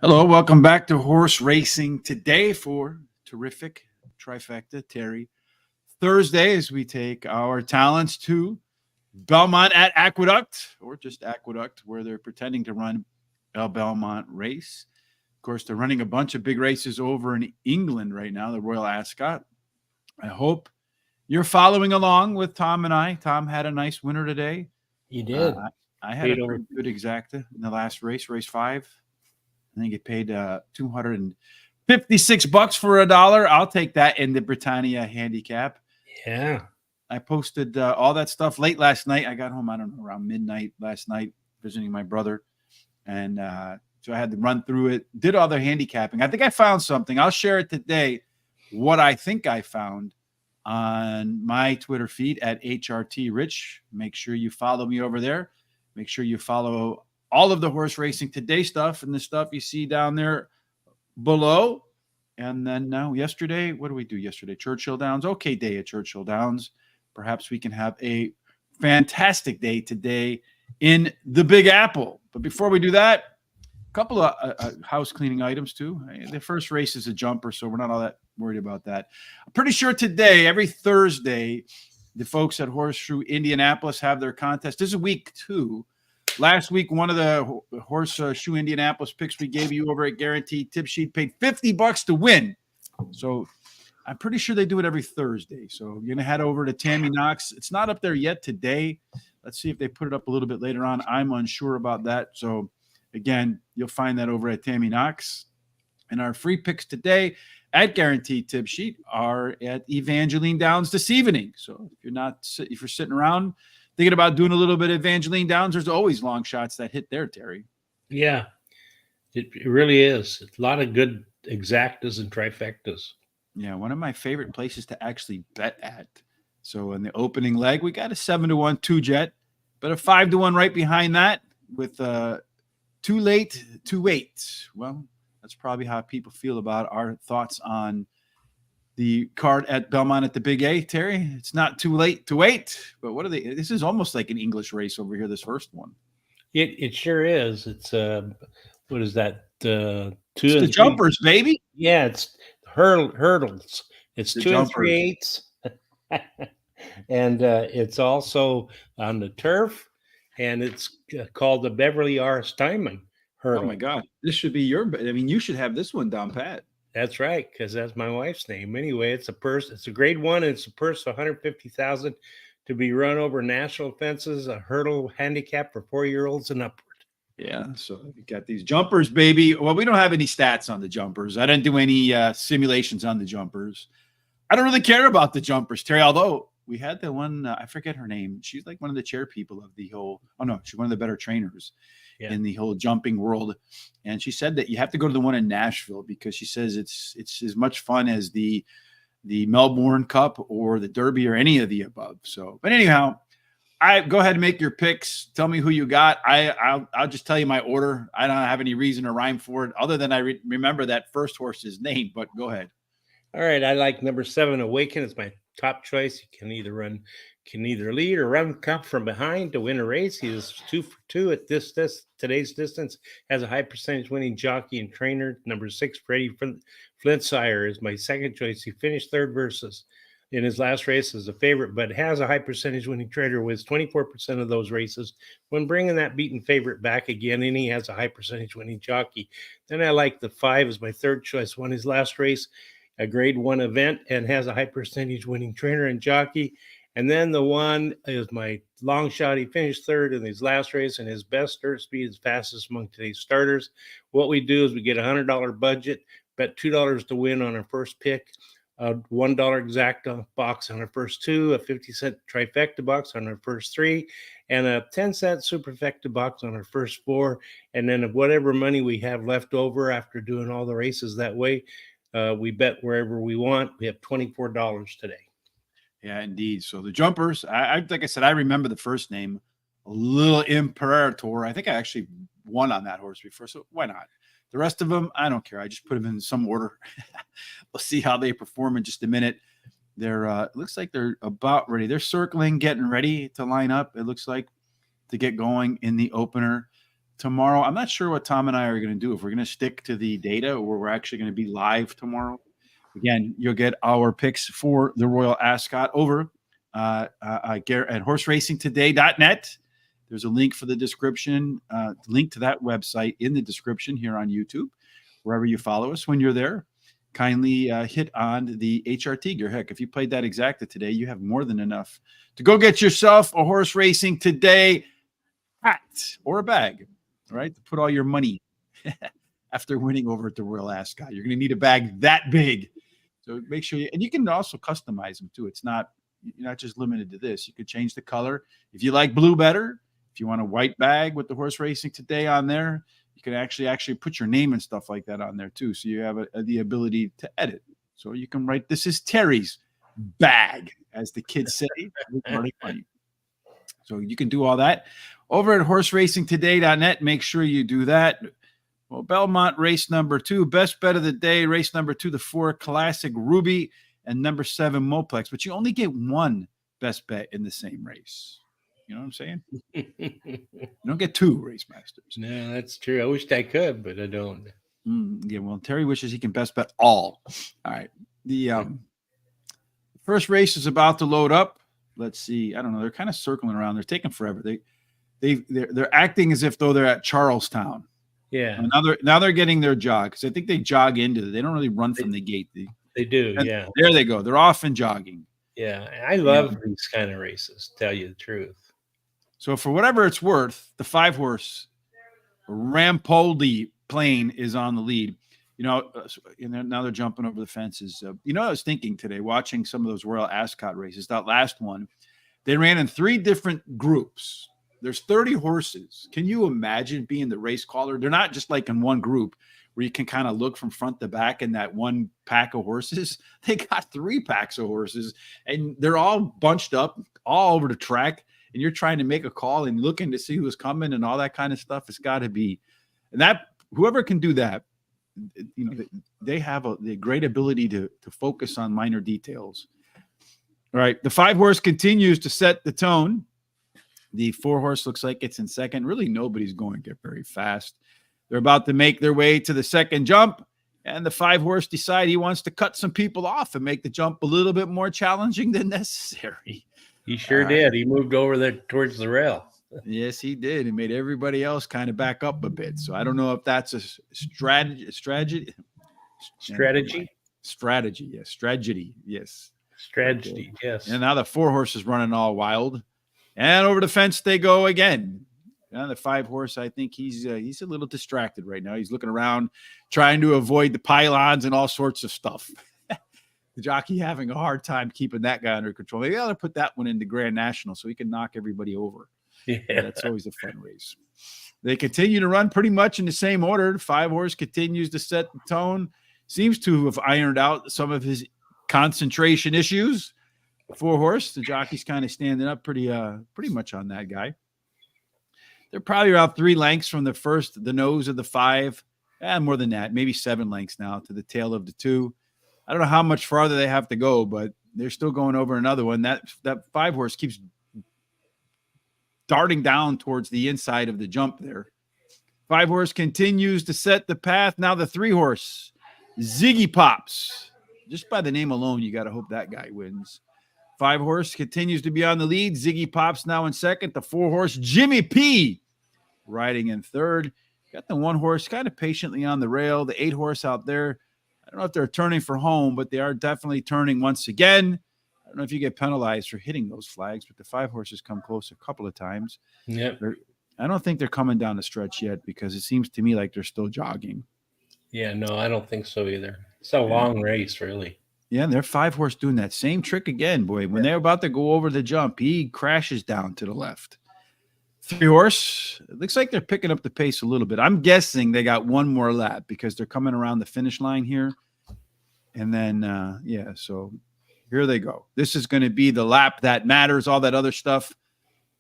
Hello, welcome back to Horse Racing today for terrific trifecta Terry Thursday as we take our talents to Belmont at Aqueduct, or just Aqueduct, where they're pretending to run a Belmont race. Of course, they're running a bunch of big races over in England right now, the Royal Ascot. I hope you're following along with Tom and I. Tom had a nice winner today. You did. I had a pretty good exacta in the last race, race 5. I think it paid $256 for $1. I'll take that in the Britannia handicap. Yeah. I posted all that stuff late last night. I got home, I don't know, around midnight last night, visiting my brother. And so I had to run through it, did all the handicapping. I think I found something. I'll share it today, what I think I found on my Twitter feed at HRT Rich. Make sure you follow me over there. Make sure you follow all of the Horse Racing Today stuff and the stuff you see down there below. And then now yesterday, what did we do yesterday? Churchill Downs. Okay, day at Churchill Downs. Perhaps we can have a fantastic day today in the Big Apple. But before we do that, a couple of house cleaning items too. The first race is a jumper, so we're not all that worried about that. I'm pretty sure today, every Thursday, the folks at Horseshoe Indianapolis have their contest. This is week 2. Last week, one of the Horseshoe Indianapolis picks we gave you over at Guaranteed Tip Sheet paid $50 to win. So I'm pretty sure they do it every Thursday. So you're going to head over to Tammy Knox. It's not up there yet today. Let's see if they put it up a little bit later on. I'm unsure about that. So again, you'll find that over at Tammy Knox. And our free picks today at Guaranteed Tip Sheet are at Evangeline Downs this evening. So if you're sitting around thinking about doing a little bit of Evangeline Downs, there's always long shots that hit there, Terry. Yeah, it really is. A lot of good exactas and trifectas. Yeah, one of my favorite places to actually bet at. So in the opening leg, we got a 7-1 2-jet, but a 5-1 right behind that with too late to wait. Well, that's probably how people feel about our thoughts on the card at Belmont at the Big A, Terry. It's not too late to wait, but what are they? This is almost like an English race over here, this first one. It sure is. It's what is that? 2 it's the jumpers, baby. Yeah, it's hurdles. It's 2 3/8, and it's also on the turf, and it's called the Beverly R. Steinman hurdle. Oh my God, this should be you should have this one down pat. That's right, because that's my wife's name. Anyway, it's a purse. It's a grade 1, and it's a purse of $150,000 to be run over national fences, a hurdle handicap for 4-year-olds and upward. Yeah, so you got these jumpers, baby. Well, we don't have any stats on the jumpers. I didn't do any simulations on the jumpers. I don't really care about the jumpers, Terry, although we had the one, I forget her name. She's like one of the chair people of the whole, she's one of the better trainers in the whole jumping world. And she said that you have to go to the one in Nashville because she says it's as much fun as the Melbourne Cup or the Derby or any of the above. So, but anyhow, I go ahead and make your picks. Tell me who you got. I'll just tell you my order. I don't have any reason or rhyme for it other than I remember that first horse's name, but go ahead. All right. I like number 7, Awaken. It's my top choice. You can either lead or run cup from behind to win a race. He is 2 for 2 at today's distance. Has a high percentage winning jockey and trainer. Number 6, Freddie Flintsire is my second choice. He finished 3rd versus in his last race as a favorite, but has a high percentage winning trainer, wins 24% of those races when bringing that beaten favorite back again, and he has a high percentage winning jockey. Then I like the 5 as my third choice. Won his last race, a grade 1 event, and has a high percentage winning trainer and jockey. And then the 1 is my long shot. He finished 3rd in his last race, and his best dirt speed is fastest among today's starters. What we do is we get a $100 budget, bet $2 to win on our first pick, a $1 exacta box on our first 2, a 50-cent trifecta box on our first 3, and a 10-cent superfecta box on our first 4. And then whatever money we have left over after doing all the races that way, we bet wherever we want. We have $24 today. Yeah, indeed. So the jumpers, I like I said, I remember the first name, a little Imperator. I think I actually won on that horse before, so why not? The rest of them, I don't care. I just put them in some order. We'll see how they perform in just a minute. They're it looks like they're about ready. They're circling, getting ready to line up. It looks like to get going in the opener tomorrow. I'm not sure what Tom and I are going to do, if we're going to stick to the data or we're actually going to be live tomorrow. Again, you'll get our picks for the Royal Ascot over at horseracingtoday.net. There's a link for the description, link to that website in the description here on YouTube, wherever you follow us. When you're there, kindly hit on the HRT gear. Heck, if you played that exacta today, you have more than enough to go get yourself a Horse Racing Today hat or a bag, all right, to put all your money after winning over at the Royal Ascot. You're going to need a bag that big. So make sure and you can also customize them too. You're not just limited to this. You could change the color. If you like blue better, if you want a white bag with the Horse Racing Today on there, you can actually put your name and stuff like that on there too. So you have the ability to edit. So you can write, "This is Terry's bag," as the kids say. It's really funny. So you can do all that over at horseracingtoday.net. Make sure you do that. Well, Belmont race number 2, best bet of the day. Race number 2, the 4 Classic Ruby, and number 7 Moplex. But you only get one best bet in the same race. You know what I'm saying? You don't get 2 race masters. No, that's true. I wish I could, but I don't. Yeah, well, Terry wishes he can best bet all. All right. The first race is about to load up. Let's see. I don't know. They're kind of circling around. They're taking forever. They're acting as if though they're at Charlestown. Yeah. And now they're getting their jog, because I think they jog into it. They don't really run from the gate. They do. Yeah. There they go. They're off and jogging. Yeah. I love these kind of races, to tell you the truth. So for whatever it's worth, the 5-horse Rampoldi Plain is on the lead. Now they're jumping over the fences. I was thinking today, watching some of those Royal Ascot races, that last one, they ran in 3 different groups. There's 30 horses. Can you imagine being the race caller? They're not just like in one group where you can kind of look from front to back in that one pack of horses. They got 3 packs of horses, and they're all bunched up all over the track. And you're trying to make a call and looking to see who's coming and all that kind of stuff. It's got to be, and that whoever can do that, they have the great ability to focus on minor details. All right, the 5-horse continues to set the tone. The 4-horse looks like it's in second. Really, nobody's going to get very fast. They're about to make their way to the second jump, and the 5-horse decide he wants to cut some people off and make the jump a little bit more challenging than necessary. He sure did. He moved over there towards the rail. Yes, he did. He made everybody else kind of back up a bit. So I don't know if that's a strategy. Yes. Strategy. Yes. And now the 4-horse is running all wild, and over the fence they go again. Now the 5-horse, I think he's a little distracted right now. He's looking around, trying to avoid the pylons and all sorts of stuff. The jockey having a hard time keeping that guy under control. Maybe I'll put that one into Grand National so he can knock everybody over. Yeah, that's always a fun race. They continue to run pretty much in the same order. The 5-horse continues to set the tone. Seems to have ironed out some of his concentration issues. 4-horse, the jockey's kind of standing up pretty much on that guy. They're probably around 3 lengths from the nose of the 5, and more than that, maybe 7 lengths now to the tail of the 2. I don't know how much farther they have to go, but they're still going over another one. That 5-horse keeps darting down towards the inside of the jump there. 5-horse continues to set the path. Now the 3-horse, Ziggy Pops. Just by the name alone, you got to hope that guy wins. 5-horse continues to be on the lead. Ziggy Pops now in second. The 4-horse, Jimmy P, riding in third. Got the 1-horse kind of patiently on the rail. The 8-horse out there, I don't know if they're turning for home, but they are definitely turning once again. I don't know if you get penalized for hitting those flags, but the 5-horses come close a couple of times. Yep. I don't think they're coming down the stretch yet, because it seems to me like they're still jogging. Yeah, no, I don't think so either. It's a long race, really. Yeah, and their 5-horse doing that same trick again, boy. When they're about to go over the jump, he crashes down to the left. 3-horse, it looks like they're picking up the pace a little bit. I'm guessing they got one more lap because they're coming around the finish line here. And then, so here they go. This is going to be the lap that matters, all that other stuff.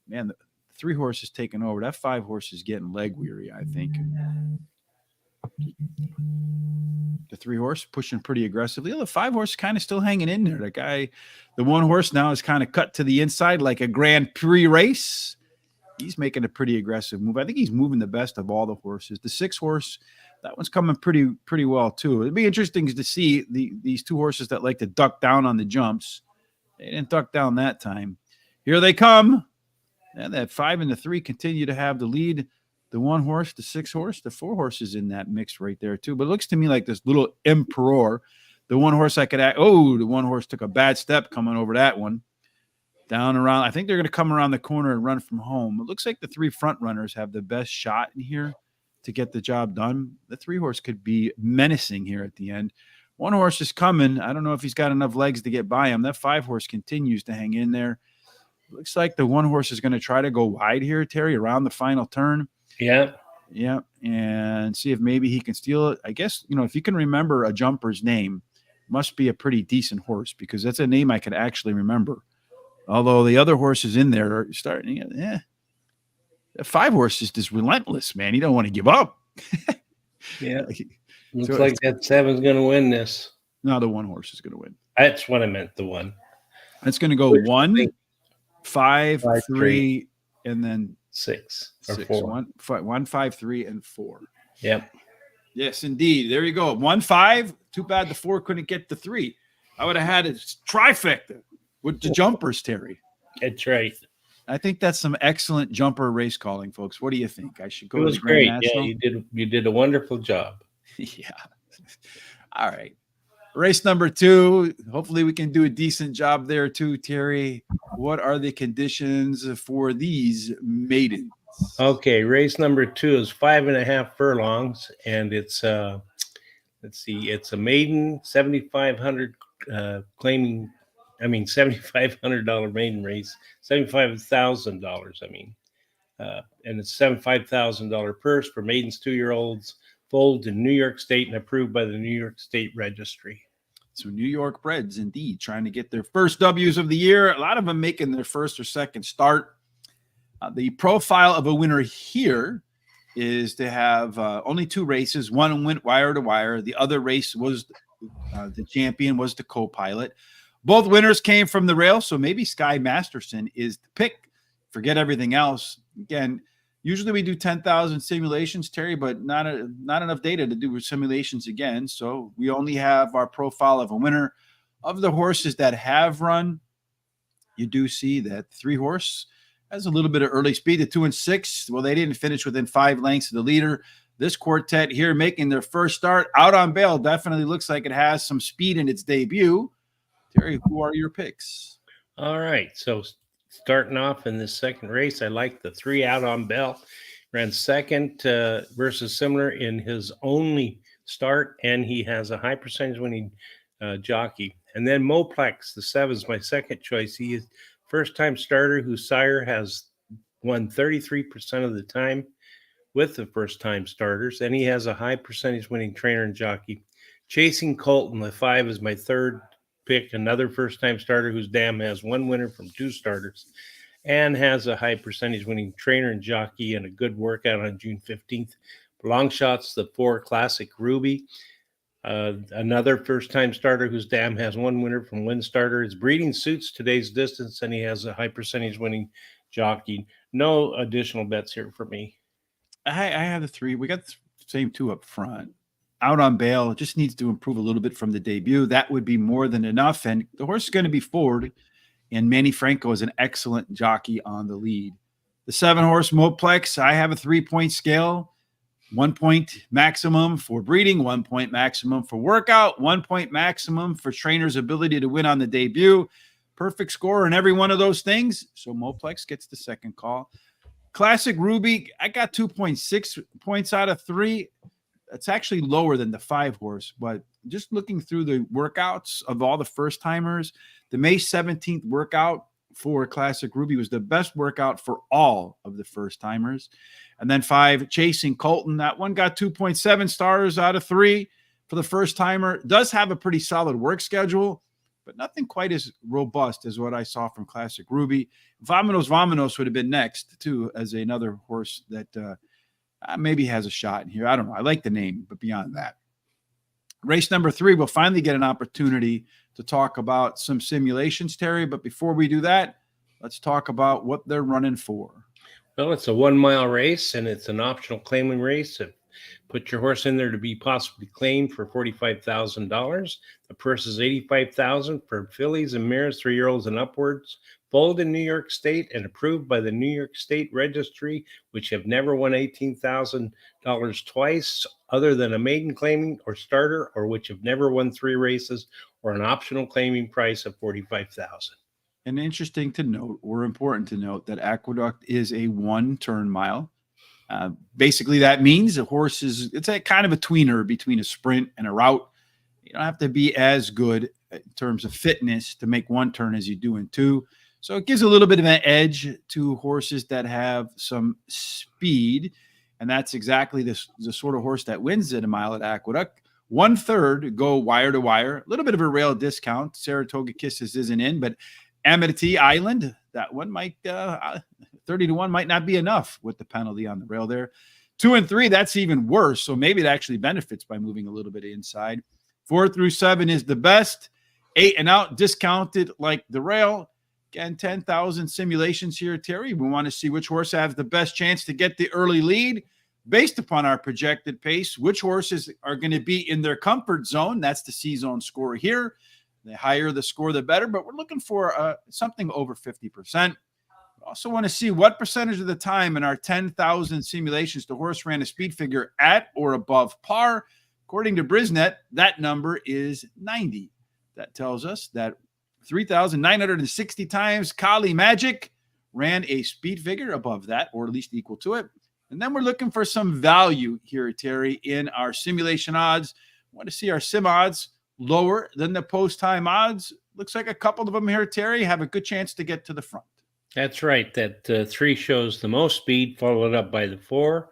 Man, the 3-horse is taking over. That 5-horse is getting leg weary, I think. The 3-horse pushing pretty aggressively. The 5-horse kind of still hanging in there. The 1-horse now is kind of cut to the inside like a Grand Prix race. he's making a pretty aggressive move. I think he's moving the best of all the horses. The 6 horse, that one's coming pretty well too. It'd be interesting to see these 2 horses that like to duck down on the jumps. They didn't duck down that time. Here they come. And that 5 and the 3 continue to have the lead. The 1 horse, the 6 horse, the 4 horses in that mix right there too. But it looks to me like this little emperor. The 1 horse I could add. Oh, the 1 horse took a bad step coming over that one. Down around. I think they're going to come around the corner and run from home. It looks like the 3 front runners have the best shot in here to get the job done. The 3 horse could be menacing here at the end. 1 horse is coming. I don't know if he's got enough legs to get by him. That 5 horse continues to hang in there. Looks like the 1 horse is going to try to go wide here, Terry, around the final turn. Yeah. Yeah. And see if maybe he can steal it. I guess, if you can remember a jumper's name, must be a pretty decent horse because that's a name I can actually remember. Although the other horses in there are starting, the 5 horse is just relentless, man. You don't want to give up. Yeah. Looks like that 7's going to win this. No, the 1 horse is going to win. That's what I meant, the 1. It's going to go 1, 5, 3, and then 6 or 6. 4. 1, 5, 3, and 4. Yep. Yes, indeed. There you go. 1, 5. Too bad the 4 couldn't get the 3. I would have had a trifecta with the jumpers, Terry. That's right. I think that's some excellent jumper race calling, folks. What do you think? I should go. It was great. Yeah, you did a wonderful job. Yeah. All right. Race number 2. Hopefully we can do a decent job there too, Terry. What are the conditions for these maidens? Okay, race number 2 is 5.5 furlongs, and it's it's a maiden $7,500 $7,500 maiden race, $75,000. And it's $75,000 purse for maidens 2-year-olds, foaled in New York State and approved by the New York State Registry. So New York breds, indeed, trying to get their first W's of the year. A lot of them making their first or second start. The profile of a winner here is to have only 2 races. One went wire to wire. The other race was the champion was the co-pilot. Both winners came from the rail, so maybe Sky Masterson is the pick. Forget everything else. Again, usually we do 10,000 simulations, Terry, but not enough data to do simulations again. So we only have our profile of a winner. Of the horses that have run, you do see that 3 horse has a little bit of early speed. The 2 and 6, well, they didn't finish within 5 lengths of the leader. This quartet here making their first start out on bail definitely looks like it has some speed in its debut. Terry, who are your picks? All right. So starting off in this second race, I like the 3 out on bell. Ran second versus similar in his only start, and he has a high percentage winning jockey. And then Moplex, the 7 is my second choice. He is first-time starter whose sire has won 33% of the time with the first-time starters, and he has a high percentage winning trainer and jockey. Chasing Colton, the 5 is my third pick, another first-time starter whose dam has 1 winner from 2 starters and has a high percentage winning trainer and jockey and a good workout on June 15th. Long shots, the 4 Classic Ruby, another first-time starter whose dam has 1 winner from 1 starter. His breeding suits today's distance, and he has a high percentage winning jockey. No additional bets here for me. I have the 3. We got the same 2 up front. Out on bail, just needs to improve a little bit from the debut. That would be more than enough. And the horse is going to be forward. And Manny Franco is an excellent jockey on the lead. The 7 horse Moplex, I have a 3-point scale. 1 point maximum for breeding, 1 point maximum for workout, 1 point maximum for trainer's ability to win on the debut. Perfect score in every one of those things. So Moplex gets the second call. Classic Ruby, I got 2.6 points out of 3. It's actually lower than the 5 horse, but just looking through the workouts of all the first timers, the May 17th workout for Classic Ruby was the best workout for all of the first timers. And then 5 Chasing Colton, that one got 2.7 stars out of 3 for the first timer. Does have a pretty solid work schedule, but nothing quite as robust as what I saw from Classic Ruby. Vamonos would have been next too, as another horse that maybe has a shot in here. I don't know. I like the name, but beyond that. Race number 3, we'll finally get an opportunity to talk about some simulations, Terry. But before we do that, let's talk about what they're running for. Well, it's a 1 mile race and it's an optional claiming race. Put your horse in there to be possibly claimed for $45,000. The purse is $85,000 for fillies and mares, 3-year-olds and upwards. Foaled in New York State and approved by the New York State Registry, which have never won $18,000 twice, other than a maiden claiming or starter, or which have never won 3 races, or an optional claiming price of $45,000. And interesting to note, or important to note, that Aqueduct is a 1-turn mile. Basically, that means a horse it's a kind of a tweener between a sprint and a route. You don't have to be as good in terms of fitness to make 1 turn as you do in 2. So it gives a little bit of an edge to horses that have some speed. And that's exactly the sort of horse that wins at a mile at Aqueduct. 1/3 go wire to wire, a little bit of a rail discount. Saratoga Kisses isn't in, but Amity Island, that one might 30-1 might not be enough with the penalty on the rail there. 2 and 3, that's even worse. So maybe it actually benefits by moving a little bit inside. 4 through 7 is the best. 8 and out, discounted like the rail. Again, 10,000 simulations here, Terry. We want to see which horse has the best chance to get the early lead based upon our projected pace. Which horses are going to be in their comfort zone? That's the C-zone score here. The higher the score, the better. But we're looking for something over 50%. We also want to see what percentage of the time in our 10,000 simulations the horse ran a speed figure at or above par. According to Brisnet, that number is 90. That tells us that 3,960 times Kali Magic ran a speed figure above that, or at least equal to it. And then we're looking for some value here, Terry, in our simulation odds. We want to see our sim odds lower than the post-time odds. Looks like a couple of them here, Terry, have a good chance to get to the front. That's right. That 3 shows the most speed, followed up by the 4.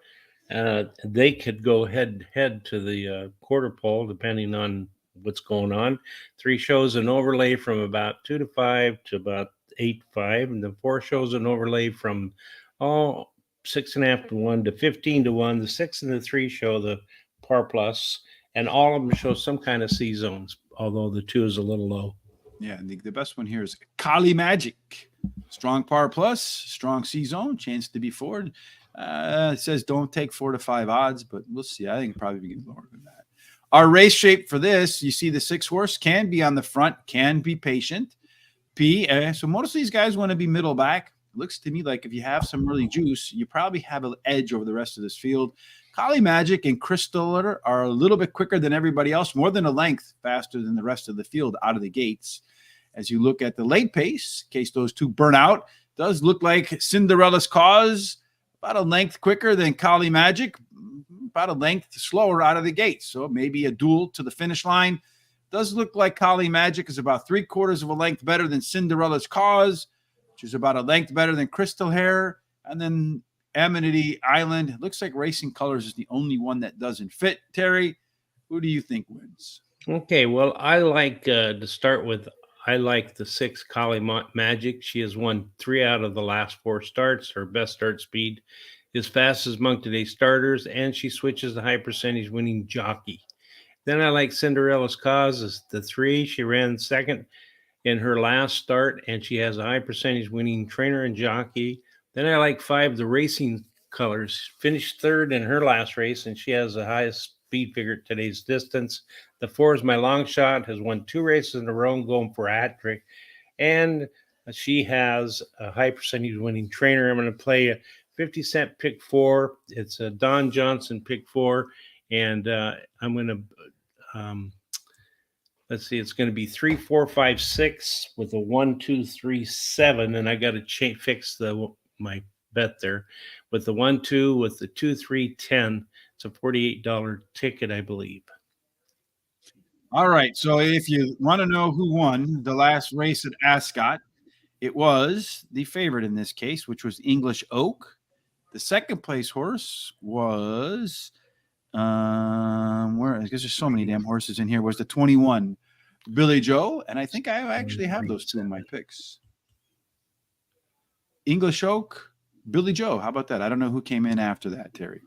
They could go head to the quarter pole, depending on what's going on. 3 shows an overlay from about 2 to 5 to about 8 to 5, and the 4 shows an overlay from 6.5 to 1 to 15 to 1. The 6 and the 3 show the par plus, and all of them show some kind of C zones, although the 2 is a little low. Yeah, the best one here is Kali Magic. Strong par plus, strong C zone, chance to be forward. It says don't take 4 to 5 odds, but we'll see. I think it'll probably be lower than that. Our race shape for this, you see the 6 horse can be on the front, can be patient. So most of these guys want to be middle back. It looks to me like if you have some early juice, you probably have an edge over the rest of this field. Kali Magic and Crystal are a little bit quicker than everybody else, more than a length faster than the rest of the field out of the gates. As you look at the late pace, in case those 2 burn out, does look like Cinderella's Cause, about a length quicker than Kali Magic, about a length slower out of the gates. So maybe a duel to the finish line. Does look like Kali Magic is about 3/4 of a length better than Cinderella's Cause, which is about a length better than Crystal Hair. And then Amity Island, looks like Racing Colors is the only one that doesn't fit. Terry, who do you think wins? Okay, well, I like to start with, I like the 6 Kali Magic. She has won 3 out of the last 4 starts. Her best start speed is fast as Monk Today starters, and she switches the high percentage winning jockey. Then I like Cinderella's Cause as the 3. She ran second in her last start, and she has a high percentage winning trainer and jockey. Then I like 5, the Racing Colors. Finished 3rd in her last race, and she has the highest speed figure at today's distance. The 4 is my long shot, has won 2 races in a row, going for a hat trick. And she has a high percentage winning trainer. I'm going to play a 50-cent pick 4. It's a Don Johnson pick 4. And I'm going to, let's see, it's going to be 3, 4, 5, 6 with a 1, 2, 3, 7. And I got to fix my bet there with the 1, 2, with the 2, 3, 10. It's a $48 ticket, I believe. All right. So if you want to know who won the last race at Ascot, it was the favorite in this case, which was English Oak. The second place horse was where I guess there's so many damn horses in here, was the 21 Billy Joe. And I think I actually have those 2 in my picks. English Oak, Billy Joe. How about that? I don't know who came in after that, Terry.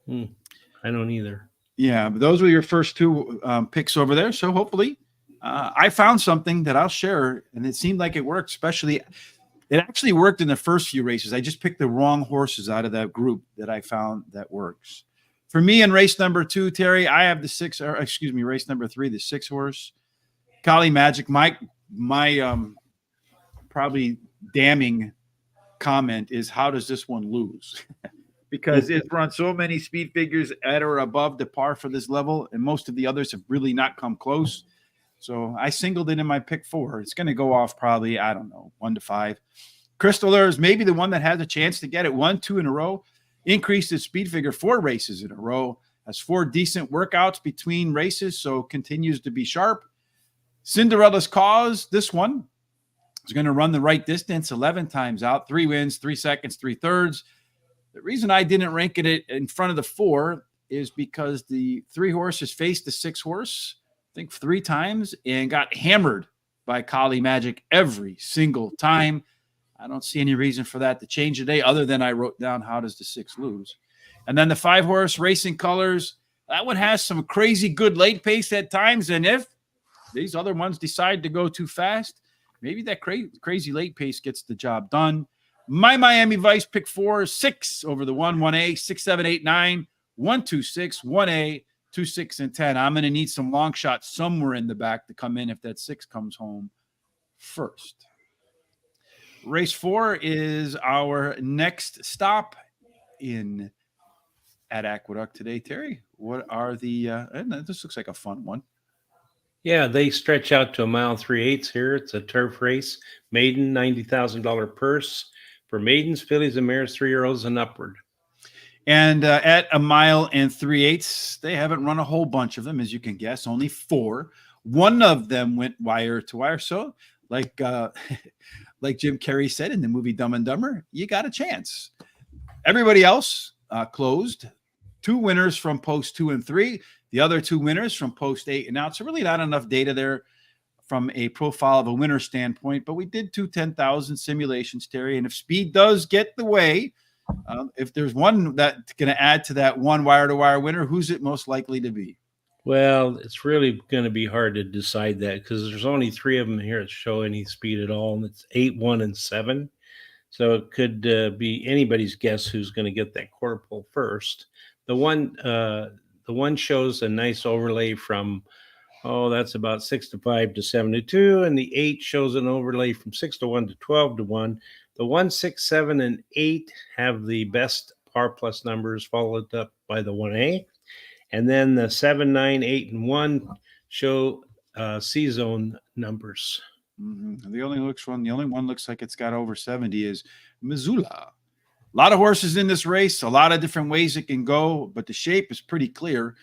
I don't either. Yeah, but those were your first 2 picks over there. So hopefully I found something that I'll share, and it seemed like it worked, especially It actually worked in the first few races. I just picked the wrong horses out of that group that I found that works. For me in race number 2, Terry, I have race number 3, the 6 horse, Kali Magic. My probably damning comment is, how does this one lose? Because it's run so many speed figures at or above the par for this level, and most of the others have really not come close. So I singled it in my pick 4. It's going to go off probably, I don't know, 1 to 5. Crystal Air is maybe the one that has a chance to get it 1, 2 in a row. Increased its speed figure 4 races in a row. Has 4 decent workouts between races, so continues to be sharp. Cinderella's Cause, this one is going to run the right distance 11 times out, 3 wins, 3 seconds, 3/3. The reason I didn't rank it in front of the 4 is because the 3 horses faced the 6 horse, I think 3 times, and got hammered by Kali Magic every single time. I don't see any reason for that to change today, other than I wrote down, how does the 6 lose? And then the 5 horse Racing Colors, that one has some crazy good late pace at times. And if these other ones decide to go too fast, maybe that crazy late pace gets the job done. My Miami Vice pick 4, 6 over the 1, 1A, 6, 7, 8, 9, 1, 2, 6, 1A, 2, 6, and 10. I'm going to need some long shots somewhere in the back to come in if that 6 comes home first. Race 4 is our next stop at Aqueduct today. Terry, what are the this looks like a fun one. Yeah, they stretch out to 1 mile 3/8 here. It's a turf race. Maiden, $90,000 purse. For maidens, fillies, and mares, 3-year-olds and upward. And at 1 mile 3/8, they haven't run a whole bunch of them, as you can guess, only 4. One of them went wire to wire. So like like Jim Carrey said in the movie Dumb and Dumber, you got a chance. Everybody else closed. 2 winners from post 2 and 3. The other 2 winners from post 8 and out. So really not enough data there from a profile of a winner standpoint, but we did 2 10,000 simulations, Terry. And if speed does get the way, if there's one that's going to add to that one wire-to-wire winner, who's it most likely to be? Well, it's really going to be hard to decide that, because there's only 3 of them here that show any speed at all, and it's 8, 1, and 7. So it could be anybody's guess who's going to get that quarter pole first. The one shows a nice overlay from, that's about 6 to 5 to 7 to 2. And the 8 shows an overlay from 6 to 1 to 12 to 1. The 1, 6, 7, and 8 have the best par plus numbers, followed up by the 1A. And then the 7, 9, 8, and 1 show C-zone numbers. Mm-hmm. The only one looks like it's got over 70 is Missoula. A lot of horses in this race, a lot of different ways it can go, but the shape is pretty clear.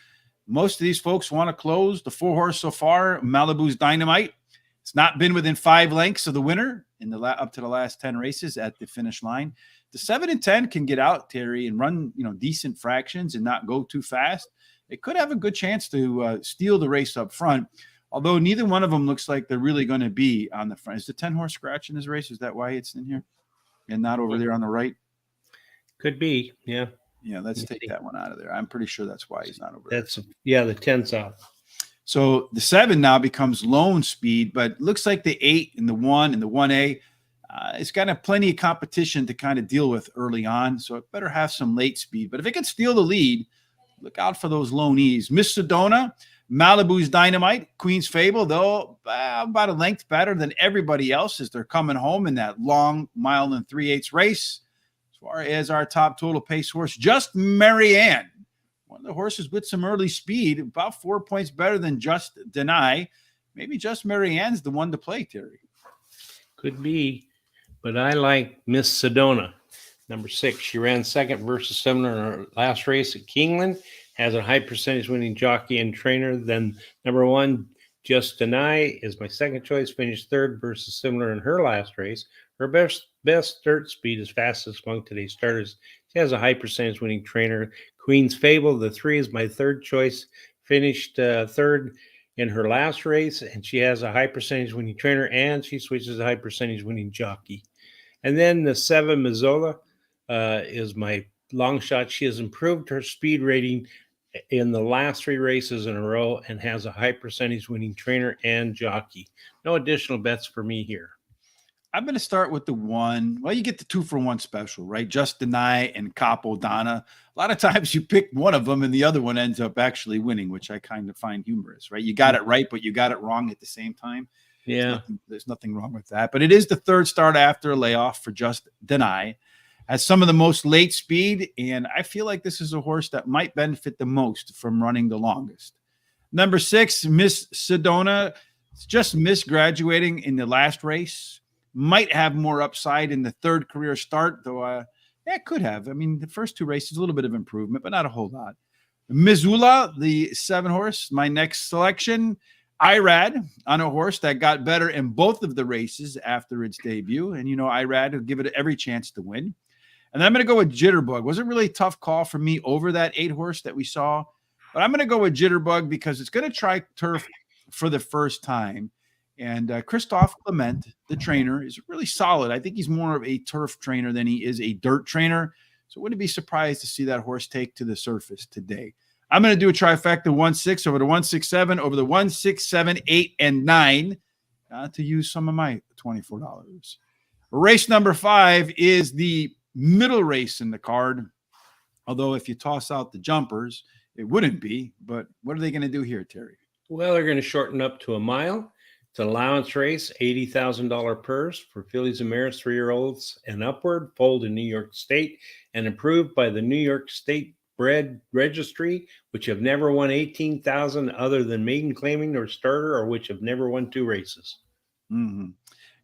Most of these folks want to close. The 4 horse so far, Malibu's Dynamite, it's not been within 5 lengths of the winner in up to the last 10 races at the finish line. The 7 and 10 can get out, Terry, and run decent fractions and not go too fast. It could have a good chance to steal the race up front, although neither one of them looks like they're really going to be on the front. Is the 10 horse scratch in this race? Is that why it's in here and not over there on the right? Could be, yeah. Yeah, let's take that one out of there. I'm pretty sure that's why he's not over there. The 10's out. So the 7 now becomes lone speed, but looks like the 8 and the 1 and the 1A, it's got plenty of competition to kind of deal with early on. So it better have some late speed. But if it can steal the lead, look out for those lone E's. Miss Sedona, Malibu's Dynamite, Queen's Fable, though about a length better than everybody else as they're coming home in that long 1 3/8 race. As far as our top total pace horse, Just Marianne, one of the horses with some early speed, about 4 points better than Just Deny. Maybe Just Marianne's the one to play, Terry. Could be, but I like Miss Sedona, number 6. She ran second versus 7 in her last race at Keeneland. Has a high percentage winning jockey and trainer. Then number 1, Just Deny, is my second choice. Finished third versus similar in her last race. Her best dirt speed is fastest among today's starters. She has a high percentage winning trainer. Queen's Fable, the 3, is my third choice. Finished third in her last race, and she has a high percentage winning trainer, and she switches a high percentage winning jockey. And then the 7, Missoula, is my long shot. She has improved her speed rating in the last 3 races in a row and has a high percentage winning trainer and jockey. No additional bets for me here. I'm going to start with the one. Well, you get the 2-for-1 special, right? Just Deny and Capo Donna. A lot of times you pick one of them and the other one ends up actually winning, which I kind of find humorous, right? You got it right, but you got it wrong at the same time. Yeah. There's nothing wrong with that. But it is the third start after a layoff for Just Deny. Has some of the most late speed, and I feel like this is a horse that might benefit the most from running the longest. Number 6, Miss Sedona. Just missed graduating in the last race. Might have more upside in the third career start, though. Yeah, it could have. I mean, the first 2 races, a little bit of improvement, but not a whole lot. Missoula, the 7 horse, my next selection. Irad on a horse that got better in both of the races after its debut. And, Irad will give it every chance to win. And then I'm going to go with Jitterbug. Was a really tough call for me over that 8 horse that we saw. But I'm going to go with Jitterbug because it's going to try turf for the first time. And Christophe Clement, the trainer, is really solid. I think he's more of a turf trainer than he is a dirt trainer. So I wouldn't be surprised to see that horse take to the surface today. I'm going to do a trifecta 1-6 over the 1-6-7 over the 1-6-7, 8, and 9 to use some of my $24. Race number 5 is the middle race in the card. Although if you toss out the jumpers, it wouldn't be. But what are they going to do here, Terry? Well, they're going to shorten up to a mile. It's an allowance race, $80,000 purse for fillies and mares, 3-year-olds and upward, foaled in New York State and approved by the New York State Bred Registry, which have never won $18,000 other than maiden claiming or starter, or which have never won 2 races. Mm-hmm.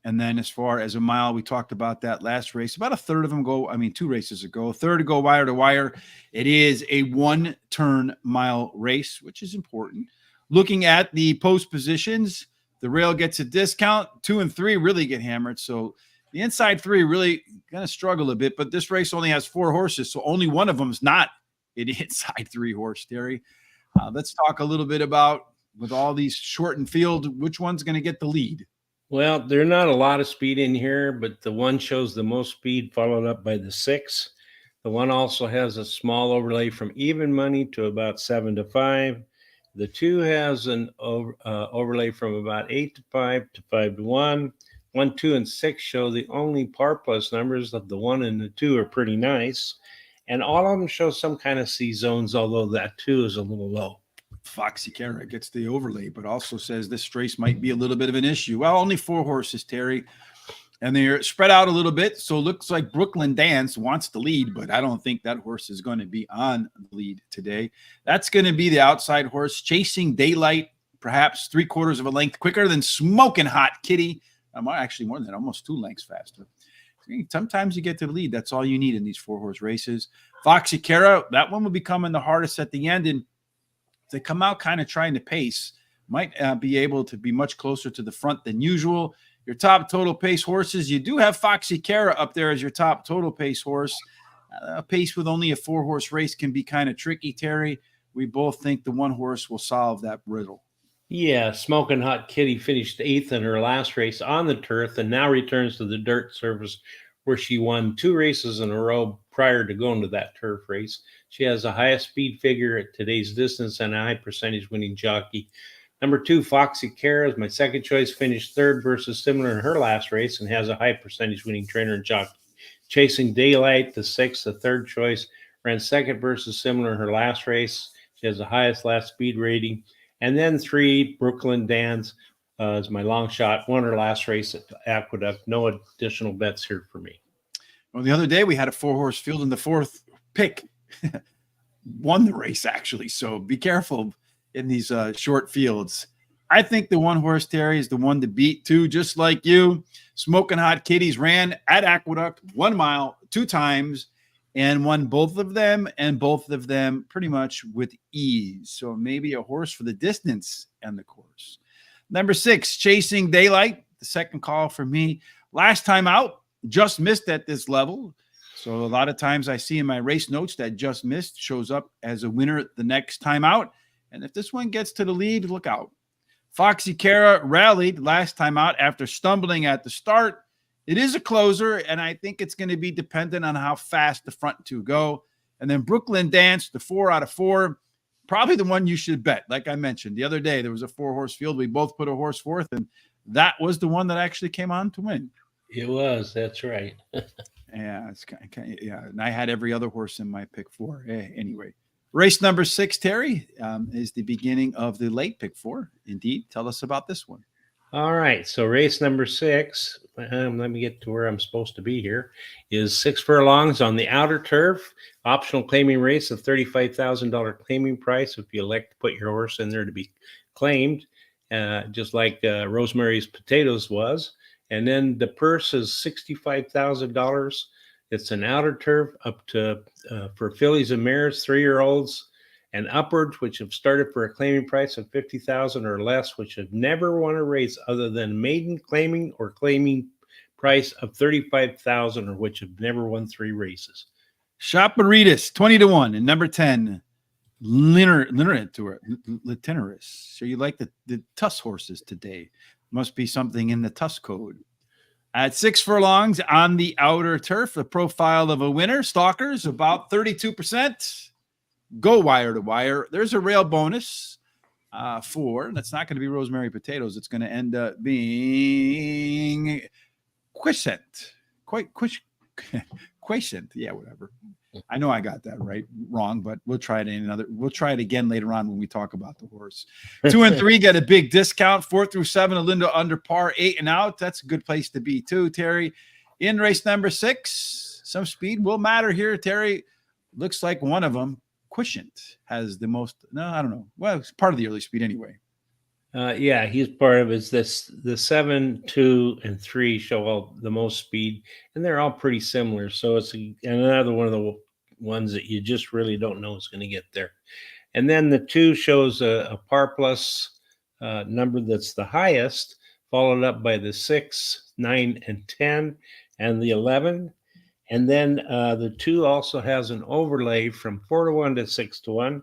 And then as far as a mile, we talked about that last race. About a third of them go, 2 races ago, a third go wire to wire. It is a 1-turn mile race, which is important. Looking at the post positions, the rail gets a discount. 2 and 3 really get hammered. So the inside 3 really going to struggle a bit. But this race only has 4 horses, so only one of them is not an inside 3 horse, Terry. Let's talk a little bit about, with all these shortened field, which one's going to get the lead? Well, there's not a lot of speed in here, but the 1 shows the most speed, followed up by the 6. The 1 also has a small overlay from even money to about 7-5. The 2 has an overlay from about 8-5 to 5-1. 1, 2, and 6 show the only par plus numbers. Of the 1 and the 2 are pretty nice. And all of them show some kind of C zones, although that 2 is a little low. Foxy Cara gets the overlay, but also says this race might be a little bit of an issue. Well, only 4 horses, Terry. And they're spread out a little bit. So it looks like Brooklyn Dance wants the lead, but I don't think that horse is going to be on the lead today. That's going to be the outside horse, Chasing Daylight, perhaps 3/4 of a length quicker than Smoking Hot Kitty. Actually, more than that, almost 2 lengths faster. Sometimes you get to the lead. That's all you need in these 4-horse races. Foxy Cara, that one will be coming the hardest at the end. And if they come out kind of trying to pace, might be able to be much closer to the front than usual. Your top total pace horses, you do have Foxy Cara up there as your top total pace horse. A pace with only a 4-horse race can be kind of tricky, Terry. We both think the 1 horse will solve that riddle. Yeah, Smoking Hot Kitty finished 8th in her last race on the turf and now returns to the dirt surface, where she won 2 races in a row prior to going to that turf race. She has the highest speed figure at today's distance and a high percentage winning jockey. Number 2, Foxy Cara is my second choice, finished 3rd versus similar in her last race and has a high percentage winning trainer and jockey. Chasing Daylight, the 6th, the 3rd choice, ran 2nd versus similar in her last race. She has the highest last speed rating. And then 3, Brooklyn Dance is my long shot, won her last race at Aqueduct. No additional bets here for me. Well, the other day we had a 4-horse field in the 4th pick. Won the race, actually. So be careful in these short fields. I think the 1 horse, Terry, is the one to beat too, just like you. Smoking Hot Kitties ran at Aqueduct 1 mile 2 times and won both of them, and both of them pretty much with ease. So maybe a horse for the distance and the course. Number 6, Chasing Daylight, the second call for me. Last time out, just missed at this level. So a lot of times I see in my race notes that just missed shows up as a winner the next time out. And if this one gets to the lead, look out. Foxy Cara rallied last time out after stumbling at the start. It is a closer, and I think it's going to be dependent on how fast the front 2 go. And then Brooklyn Dance, the 4 out of 4, probably the one you should bet. Like I mentioned the other day, there was a 4-horse field. We both put a horse forth, and that was the one that actually came on to win. It was. That's right. Yeah, it's kind of, yeah. And I had every other horse in my pick four. Anyway, race number 6, Terry, is the beginning of the late pick four. Indeed, tell us about this one. All right. So race number 6. Let me get to where I'm supposed to be here. Is 6 furlongs on the outer turf. Optional claiming race, a $35,000 claiming price if you elect to put your horse in there to be claimed, just like Rosemary's Potatoes was. And then the purse is $65,000. It's an outer turf up to for fillies and mares, 3-year-olds and upwards, which have started for a claiming price of 50,000 or less, which have never won a race other than maiden claiming or claiming price of 35,000, or which have never won 3 races. Shoparitas, 20-1, and number 10, Litinerus. So you like the Tuss horses today? Must be something in the Tuss code. At 6 furlongs on the outer turf, the profile of a winner. Stalkers about 32%. Go wire to wire. There's a rail bonus for, that's not going to be Rosemary Potatoes. It's going to end up being Quiescent. Quiescent. Yeah, whatever. I know I got that wrong, but we'll try it we'll try it again later on when we talk about the horse. 2 and 3 get a big discount. 4 through 7, Alinda under par, 8 and out. That's a good place to be too, Terry. In race number 6, some speed will matter here, Terry. Looks like one of them, Quiescent, has the most. No, I don't know. Well, it's part of the early speed anyway. Yeah, he's part of it. The 7, 2, and 3 show all the most speed, and they're all pretty similar. So it's another one of the ones that you just really don't know is going to get there. And then the 2 shows a par plus number that's the highest, followed up by the 6, 9, and 10, and the 11. And then the 2 also has an overlay from 4-1 to 6-1.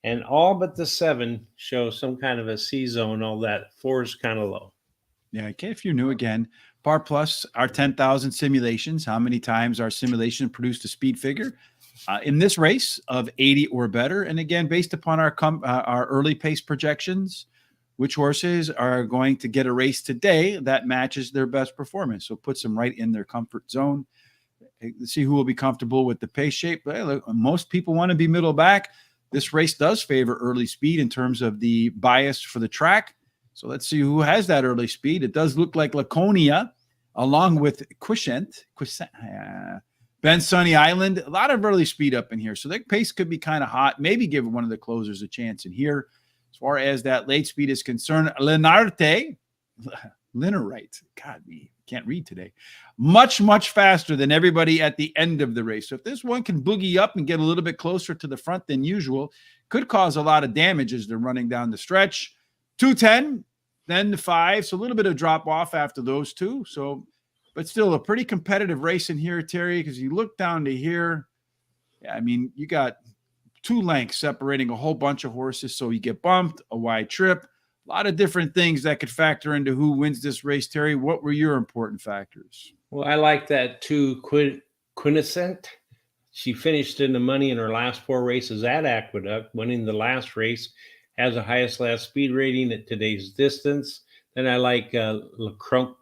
And all but the 7 show some kind of a C zone. All that 4 is kind of low. Yeah, okay. If you're new again, Par Plus, our 10,000 simulations. How many times our simulation produced a speed figure in this race of 80 or better? And again, based upon our early pace projections, which horses are going to get a race today that matches their best performance? So it puts them right in their comfort zone. Let's see who will be comfortable with the pace shape. Look, most people want to be middle back. This race does favor early speed in terms of the bias for the track. So let's see who has that early speed. It does look like Laconia, along with Quiescent, Ben Sunny Island. A lot of early speed up in here. So their pace could be kind of hot. Maybe give one of the closers a chance in here. As far as that late speed is concerned, Linerite. God, we can't read today. Much, much faster than everybody at the end of the race. So if this one can boogie up and get a little bit closer to the front than usual, could cause a lot of damage as they're running down the stretch. 210, then the 5. So a little bit of drop off after those 2. So, but still a pretty competitive race in here, Terry, because you look down to here. Yeah, I mean, you got 2 lengths separating a whole bunch of horses. So you get bumped, a wide trip. A lot of different things that could factor into who wins this race, Terry. What were your important factors? Well, I like that 2 Quiescent. She finished in the money in her last 4 races at Aqueduct, winning the last race, has the highest last speed rating at today's distance. Then I like Lacona.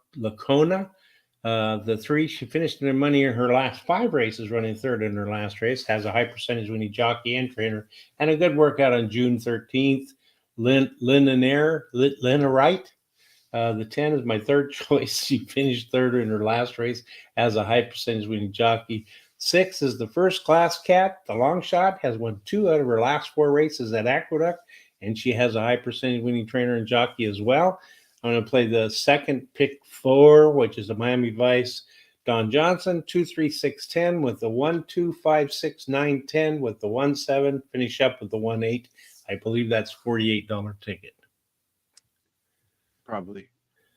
The 3, she finished in the money in her last 5 races, running 3rd in her last race, has a high percentage winning jockey and trainer, and a good workout on June 13th. Linerite. The 10 is my 3rd choice. She finished 3rd in her last race, has a high percentage winning jockey. 6 is the First Class Cat. The long shot has won 2 out of her last 4 races at Aqueduct, and she has a high percentage winning trainer and jockey as well. I'm going to play the 2nd pick 4, which is the Miami Vice, Don Johnson, 2, 3, 6, 10 with the 1, 2, 5, 6, 9, 10 with the 1, 7, finish up with the 1, 8. I believe that's $48 ticket. Probably.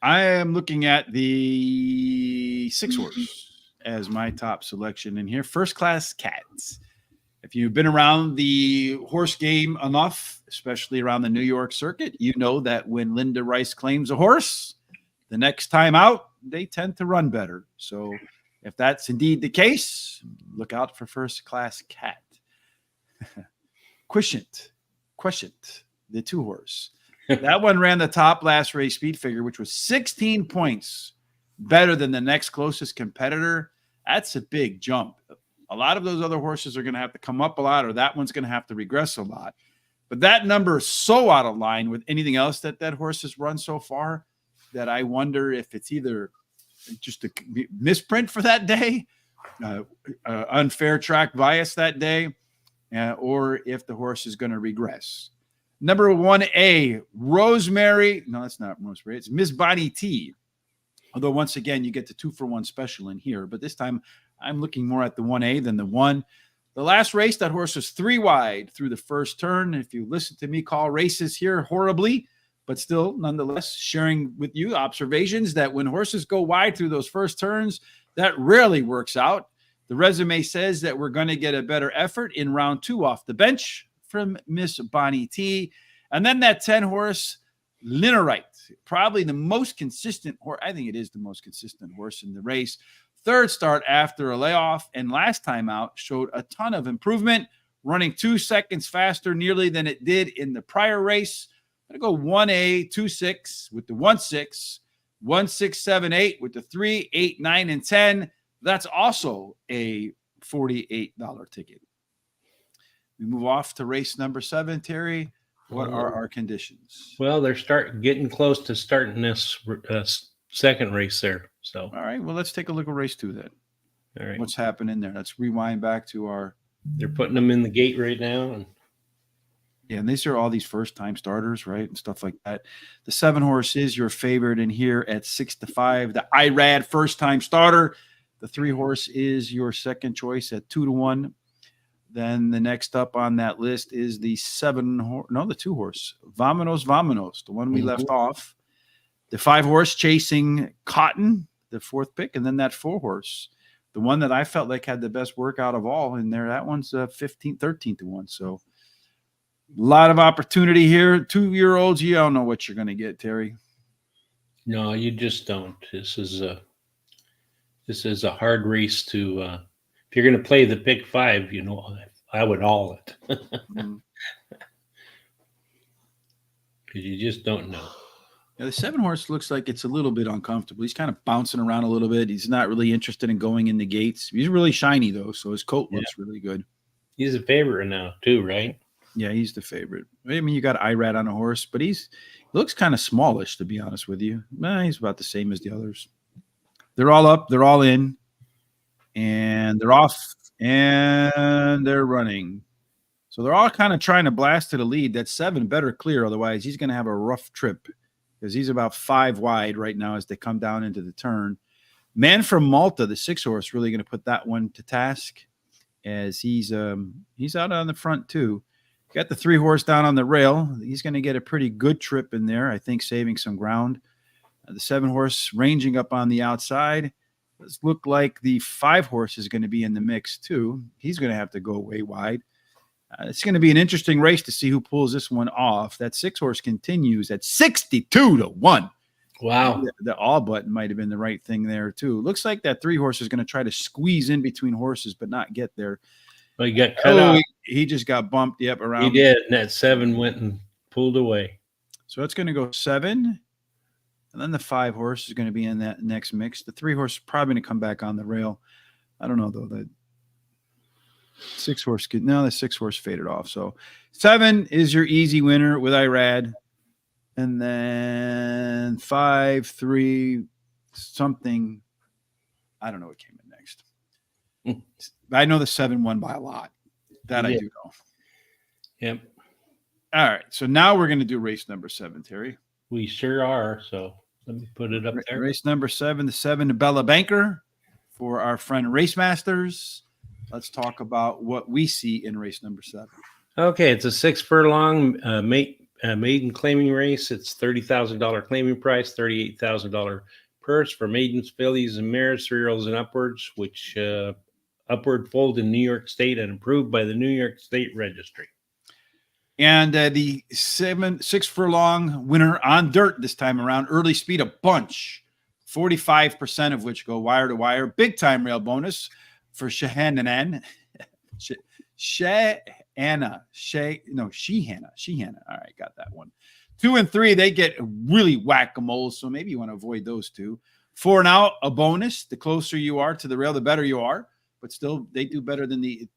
I am looking at the 6 horse as my top selection in here. First Class Cats. If you've been around the horse game enough, especially around the New York circuit, you know that when Linda Rice claims a horse, the next time out, they tend to run better. So if that's indeed the case, look out for First Class Cat. Quiescent, the 2 horse. That one ran the top last race speed figure, which was 16 points better than the next closest competitor, that's a big jump. A lot of those other horses are going to have to come up a lot, or that one's going to have to regress a lot. But that number is so out of line with anything else that horse has run so far that I wonder if it's either just a misprint for that day, unfair track bias that day, or if the horse is going to regress. Number 1A, Rosemary. No, that's not Rosemary. It's Miss Bonnie T. Although, once again, you get the 2-for-1 special in here. But this time, I'm looking more at the 1A than the 1. The last race, that horse was 3 wide through the first turn. If you listen to me call races here horribly, but still, nonetheless, sharing with you observations that when horses go wide through those first turns, that rarely works out. The resume says that we're going to get a better effort in round 2 off the bench from Miss Bonnie T. And then that 10 horse, Linerite, probably the most consistent horse. I think it is the most consistent horse in the race. Third start after a layoff, and last time out showed a ton of improvement, running 2 seconds faster nearly than it did in the prior race. I'm going to go 1A, 2-6 with the 1-6, 1-6, 7, 8 with the 3, 8, 9, and 10. That's also a $48 ticket. We move off to race number 7, Terry. What are our conditions? Well, they're getting close to starting this second race there. So, all right. Well, let's take a look at race 2 then. All right. What's happening there? Let's rewind back to our. They're putting them in the gate right now, and yeah, and these are all these first-time starters, right, and stuff like that. The 7 horse is your favorite in here at 6-5. The IRAD first-time starter. The 3 horse is your second choice at 2-1. Then the next up on that list is the 2 horse, Vamonos, the one we left off. The 5 horse Chasing Cotton, the 4th pick, and then that 4 horse, the one that I felt like had the best workout of all in there. That one's 13-1. So a lot of opportunity here. 2-year-olds, you don't know what you're going to get, Terry. No, you just don't. This is a hard race to. If you're going to play the pick 5, I would all it because you just don't know. Yeah, the 7 horse looks like it's a little bit uncomfortable. He's kind of bouncing around a little bit. He's not really interested in going in the gates. He's really shiny, though, so his coat looks really good. He's a favorite now, too, right? Yeah, he's the favorite. I mean, you got IRAD on a horse, but he looks kind of smallish, to be honest with you. He's about the same as the others. They're all up. They're all in. And they're off. And they're running. So they're all kind of trying to blast to the lead. That 7 better clear. Otherwise, he's going to have a rough trip because he's about 5 wide right now as they come down into the turn. Man from Malta, the 6 horse, really going to put that one to task as he's out on the front too. Got the 3 horse down on the rail. He's going to get a pretty good trip in there, I think, saving some ground. The 7 horse ranging up on the outside. Does look like the 5 horse is going to be in the mix too. He's going to have to go way wide. It's going to be an interesting race to see who pulls this one off. That 6 horse continues at 62-1. Wow. The all button might have been the right thing there too. Looks like that 3 horse is going to try to squeeze in between horses, but not get there. Well, he got cut off. He just got bumped. Yep, around. He did. And that 7 went and pulled away. So it's going to go 7. And then the 5 horse is going to be in that next mix. The 3 horse is probably going to come back on the rail. I don't know, though. The 6 horse the 6 horse faded off. So 7 is your easy winner with IRAD. And then 5, 3, something. I don't know what came in next. I know the 7 won by a lot. That I do know. Yep. All right. So now we're going to do race number 7, Terry. We sure are. So let me put it up there. Race number 7, the 7 to Bella Banker for our friend Race Masters. Let's talk about what we see in race number 7. Okay, it's a 6 furlong maiden claiming race. It's $30,000 claiming price, $38,000 purse for maidens, fillies, and mares, 3-year-olds and upwards, which upward fold in New York State and approved by the New York State Registry. And the 6 furlong winner on dirt this time around, early speed, a bunch, 45% of which go wire to wire. Big time rail bonus for Shehanna. Shehanna. All right, got that one. 2 and 3, they get really whack-a-mole, so maybe you want to avoid those 2. 4 and out, a bonus. The closer you are to the rail, the better you are. But still, they do better than the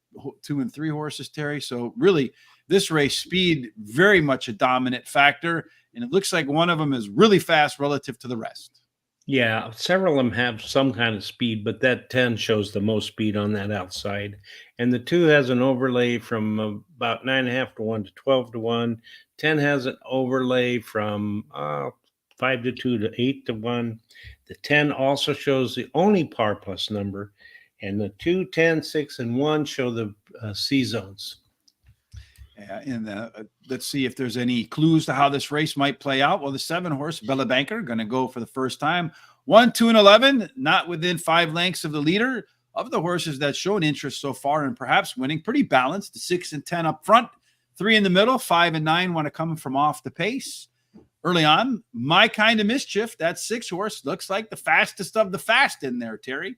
2 and 3 horses, Terry. So really, this race, speed, very much a dominant factor. And it looks like one of them is really fast relative to the rest. Yeah, several of them have some kind of speed, but that 10 shows the most speed on that outside. And the 2 has an overlay from about 9.5 to 1 to 12 to 1. 10 has an overlay from 5 to 2 to 8 to 1. The 10 also shows the only par plus number. And the 2, 10, 6, and 1 show the C zones. And let's see if there's any clues to how this race might play out. Well, the 7 horse, Bella Banker, going to go for the first time. 1, 2, and 11, not within 5 lengths of the leader. Of the horses that shown interest so far and perhaps winning, pretty balanced. The 6 and 10 up front, 3 in the middle, 5 and 9 want to come from off the pace. Early on, My Kind of Mischief, that 6 horse, looks like the fastest of the fast in there, Terry.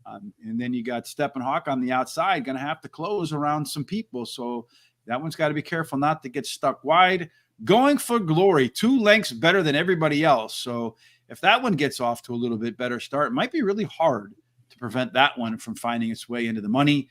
And then you got Step and Hawk on the outside, going to have to close around some people. So that one's got to be careful not to get stuck wide. Going for Glory, 2 lengths better than everybody else. So if that one gets off to a little bit better start, it might be really hard to prevent that one from finding its way into the money.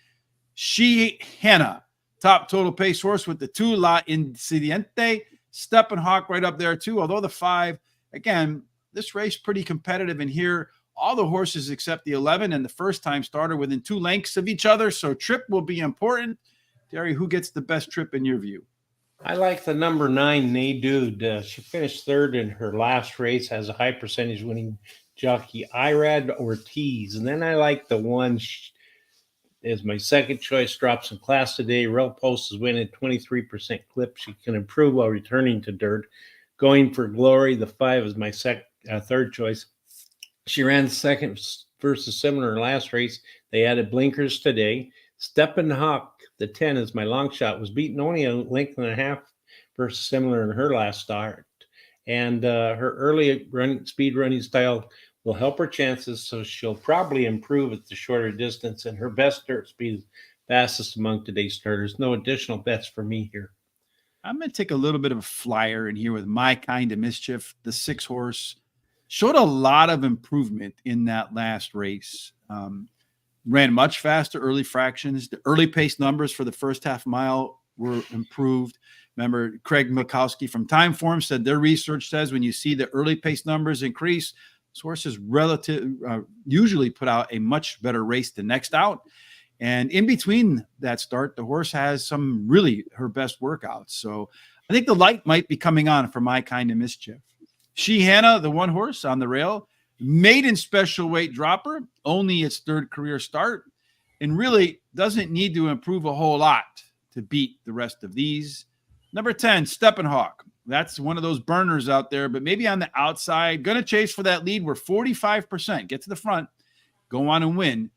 She Hannah, top total pace horse with the 2 La Incidente. Step and Hawk right up there too. Although the 5, again, this race pretty competitive in here. All the horses except the 11 and the first time starter within 2 lengths of each other. So trip will be important. Terry, who gets the best trip in your view? I like the number 9, Nay Dude. She finished 3rd in her last race, has a high percentage winning jockey, Irad Ortiz. And then I like the 1 is my second choice, drops in class today. Rail Post is winning 23% clip. She can improve while returning to dirt. Going for Glory, the 5 is my third choice. She ran second versus similar in her last race. They added blinkers today. Step and Hawk, the 10 is my long shot, was beaten only a length and a half versus similar in her last start. And her early speed running style will help her chances, so she'll probably improve at the shorter distance. And her best dirt speed is fastest among today's starters. No additional bets for me here. I'm going to take a little bit of a flyer in here with My Kind of Mischief. The 6 horse showed a lot of improvement in that last race. Ran much faster early fractions. The early pace numbers for the first half mile were improved. Remember, Craig Mikowski from Timeform said their research says when you see the early pace numbers increase, horses usually put out a much better race the next out. And in between that start, the horse has some really her best workouts. So I think the light might be coming on for My Kind of Mischief. She Hannah, the 1 horse on the rail, maiden special weight dropper, only its 3rd career start, and really doesn't need to improve a whole lot to beat the rest of these. Number 10, Step and Hawk. That's one of those burners out there, but maybe on the outside. Going to chase for that lead. We're 45%. Get to the front, go on and win.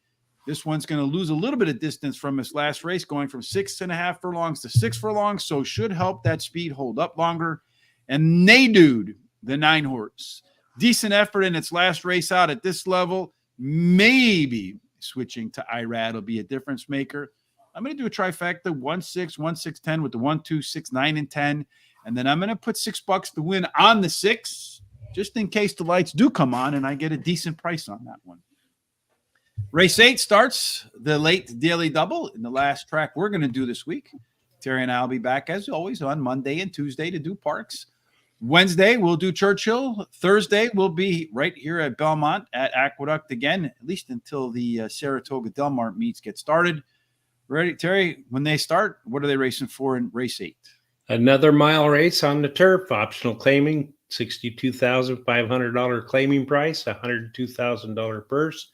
This one's going to lose a little bit of distance from its last race, going from 6.5 furlongs to 6 furlongs, so should help that speed hold up longer. And Nay Dude, the 9 horse. Decent effort in its last race out at this level. Maybe switching to Irad will be a difference maker. I'm going to do a trifecta, 1, 6, 1, 6, 10 with the 1, 2, 6, 9, and 10. And then I'm going to put $6 to win on the 6, just in case the lights do come on and I get a decent price on that one. Race 8 starts the late daily double in the last track we're going to do this week. Terry and I will be back, as always, on Monday and Tuesday to do Parks. Wednesday, we'll do Churchill. Thursday, we'll be right here at Belmont at Aqueduct again, at least until the Saratoga Delmar meets get started. Ready, Terry, when they start, what are they racing for in race 8? Another mile race on the turf, optional claiming, $62,500 claiming price, $102,000 purse.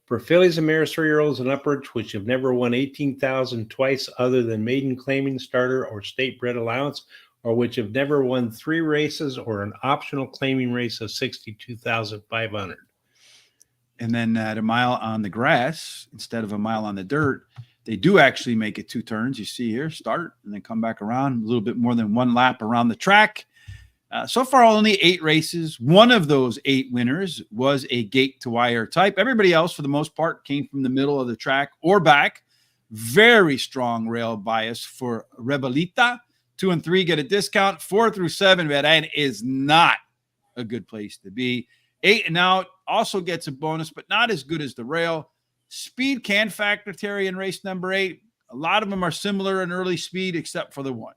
For fillies and mares 3-year-olds and upwards, which have never won $18,000 twice other than maiden claiming starter or state bred allowance, or which have never won 3 races or an optional claiming race of $62,500. And then at a mile on the grass, instead of a mile on the dirt, they do actually make it 2 turns. You see here, start and then come back around a little bit more than 1 lap around the track. So far, only 8 races. One of those 8 winners was a gate to wire type. Everybody else, for the most part, came from the middle of the track or back. Very strong rail bias for Rebelita. 2 and 3 get a discount. 4 through 7, Verán is not a good place to be. 8 and out, also gets a bonus, but not as good as the rail. Speed can factor, Terry, in race number 8. A lot of them are similar in early speed, except for the one.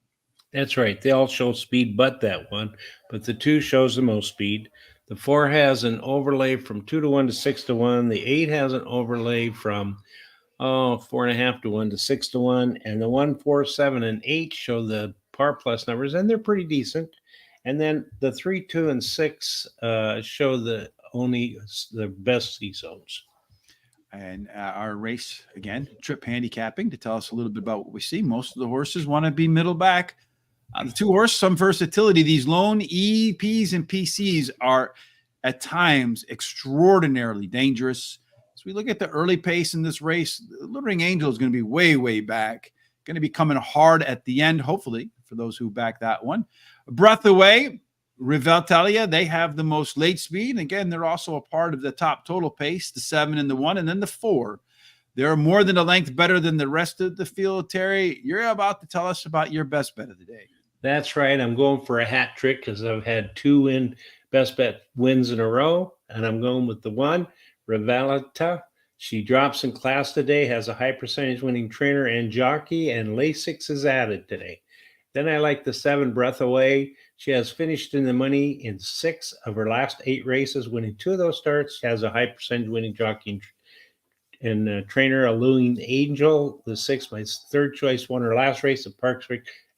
That's right. They all show speed but that one, but the 2 shows the most speed. The 4 has an overlay from 2 to 1 to 6 to 1. The 8 has an overlay from 4.5 to 1 to 6 to 1. And the 1, 4, 7, and 8 show the par plus numbers, and they're pretty decent. And then the 3, 2, and 6 show the best C zones. And our race, again, trip handicapping to tell us a little bit about what we see. Most of the horses want to be middle back. The 2 horse, some versatility. These lone EPs and PCs are at times extraordinarily dangerous. As we look at the early pace in this race, the Luring Angel is going to be way, way back. Going to be coming hard at the end, hopefully, for those who back that one. Breath Away, Riveltalia, they have the most late speed. And again, they're also a part of the top total pace, the 7 and the 1, and then the 4. They're more than a length better than the rest of the field. Terry, you're about to tell us about your best bet of the day. That's right. I'm going for a hat trick because I've had 2 best bet wins in a row, and I'm going with the 1, Rivalita. She drops in class today, has a high percentage winning trainer and jockey, and Lasix is added today. Then I like the 7, Breath Away. She has finished in the money in 6 of her last 8 races, winning 2 of those starts. She has a high percentage winning jockey and trainer, a Luring Angel. The 6, my third choice, won her last race at Parks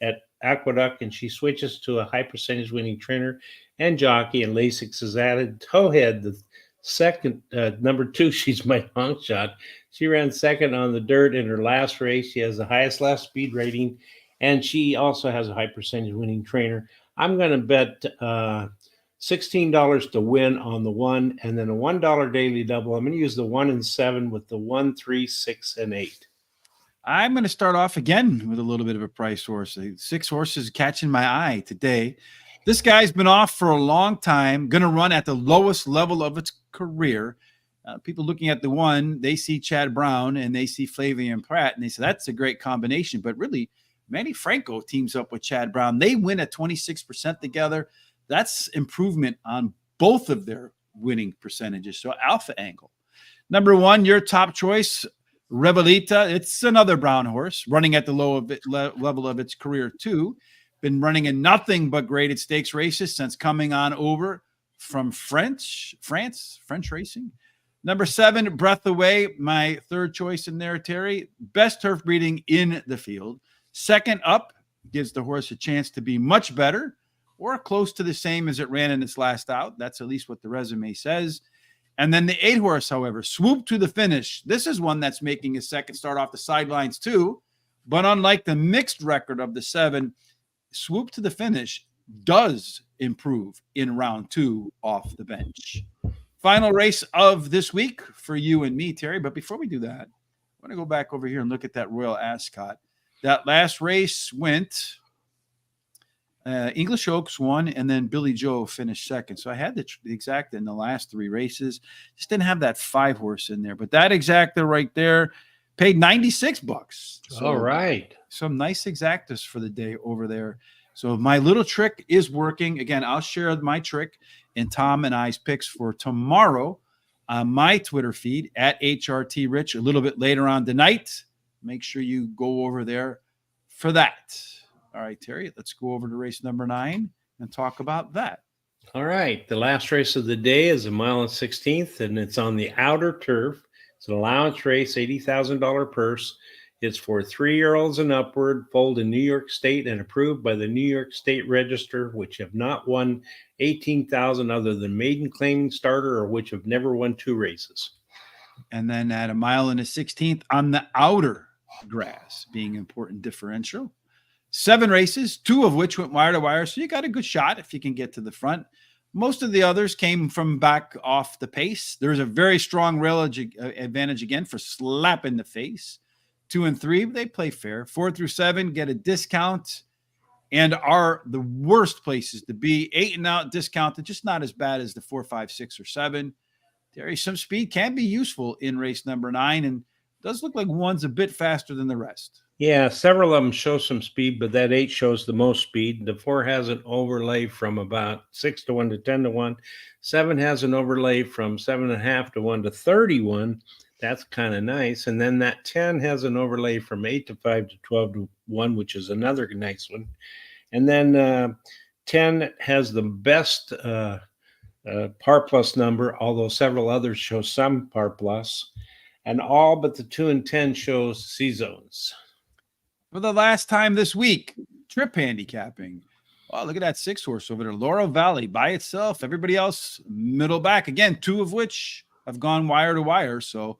at Aqueduct, and she switches to a high percentage winning trainer and jockey, and Lasix is added. Towhead, the second, number 2, she's my long shot. She ran second on the dirt in her last race. She has the highest last speed rating, and she also has a high percentage winning trainer. I'm going to bet $16 to win on the 1, and then a $1 daily double. I'm going to use the 1 and 7 with the 1, 3, 6, and 8. I'm going to start off again with a little bit of a price horse. 6 horses catching my eye today. This guy's been off for a long time, going to run at the lowest level of its career. People looking at the 1, they see Chad Brown and they see Flavien Prat, and they say that's a great combination. But really, Manny Franco teams up with Chad Brown. They win at 26% together. That's improvement on both of their winning percentages. So alpha angle. Number 1, your top choice, Revelita. It's another brown horse running at the level of its career too. Been running in nothing but graded stakes races since coming on over from French racing. Number 7, Breath Away, my third choice in there, Terry. Best turf breeding in the field. Second up gives the horse a chance to be much better or close to the same as it ran in its last out. That's at least what the resume says. And then the 8 horse, however, Swoop to the Finish. This is one that's making a second start off the sidelines too. But unlike the mixed record of the 7, Swoop to the Finish does improve in round 2 off the bench. Final race of this week for you and me, Terry. But before we do that, I want to go back over here and look at that Royal Ascot. That last race went English Oaks won, and then Billy Joe finished second. So I had the exacta in the last 3 races. Just didn't have that 5 horse in there. But that exacta right there paid $96. So all right. Some nice exactas for the day over there. So my little trick is working. Again, I'll share my trick and Tom and I's picks for tomorrow on my Twitter feed at HRT Rich a little bit later on tonight. Make sure you go over there for that. All right, Terry, let's go over to race number 9 and talk about that. All right. The last race of the day is a 1/16th, and it's on the outer turf. It's an allowance race, $80,000 purse. It's for 3-year-olds and upward, foaled in New York State and approved by the New York State Register, which have not won $18,000 other than maiden claiming starter, or which have never won 2 races. And then at a 1.16 on the outer grass, being important differential. 7 races, 2 of which went wire to wire. So you got a good shot if you can get to the front. Most of the others came from back off the pace. There's a very strong rail advantage again for slap in the face. 2 and 3, they play fair. 4 through 7 get a discount and are the worst places to be. 8 and out discounted, just not as bad as the 4, 5, 6, or 7. There is some speed can be useful in race number 9, and does look like one's a bit faster than the rest. Yeah, several of them show some speed, but that 8 shows the most speed. The 4 has an overlay from about 6 to 1 to 10 to 1. 7 has an overlay from 7.5 to 1 to 31. That's kind of nice. And then that 10 has an overlay from 8 to 5 to 12 to 1, which is another nice one. And then 10 has the best par plus number, although several others show some par plus. And all but the 2 and 10 shows C zones. For the last time this week, trip handicapping. Oh, look at that 6-horse over there. Laurel Valley by itself. Everybody else middle back. Again, 2 of which have gone wire to wire. So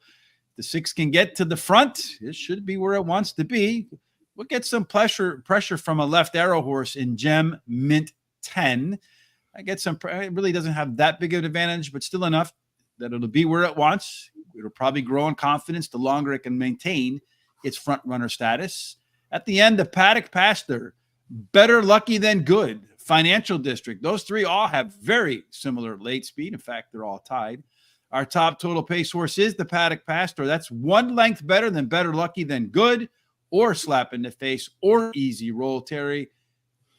the 6 can get to the front. It should be where it wants to be. We'll get some pressure from a left arrow horse in Gem Mint 10. I get some. It really doesn't have that big of an advantage, but still enough that it'll be where it wants. It'll probably grow in confidence the longer it can maintain its front runner status. At the end, the Paddock Pastor, Better Lucky Than Good, Financial District. Those 3 all have very similar late speed. In fact, they're all tied. Our top total pace horse is the Paddock Pastor. That's 1 length better than Better Lucky Than Good or Slap in the Face or Easy Roll, Terry.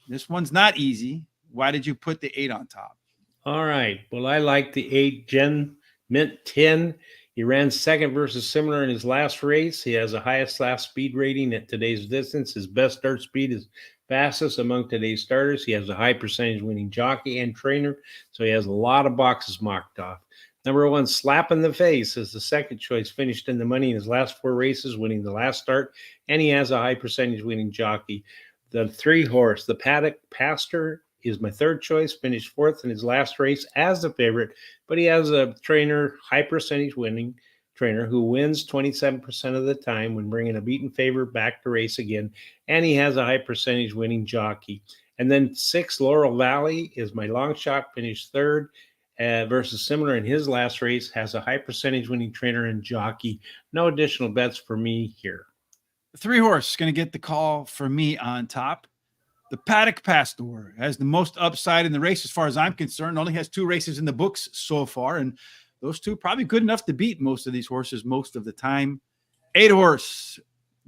This one's not easy. Why did you put the 8 on top? All right. Well, I like the 8 Gem Mint 10. He ran second versus similar in his last race. He has the highest last speed rating at today's distance. His best start speed is fastest among today's starters. He has a high percentage winning jockey and trainer, so he has a lot of boxes marked off. Number 1, Slap in the Face, is the second choice, finished in the money in his last 4 races, winning the last start, and he has a high percentage winning jockey. The 3 horse, the Paddock Pastor, is my third choice, finished 4th in his last race as the favorite, but he has a trainer, high percentage winning trainer, who wins 27% of the time when bringing a beaten favorite back to race again, and he has a high percentage winning jockey. And then 6, Laurel Valley, is my long shot, finished 3rd versus similar in his last race, has a high percentage winning trainer and jockey. No additional bets for me here. The 3 horse going to get the call for me on top. The Paddock Pastor has the most upside in the race as far as I'm concerned. Only has 2 races in the books so far, and those 2 probably good enough to beat most of these horses most of the time. 8 horse,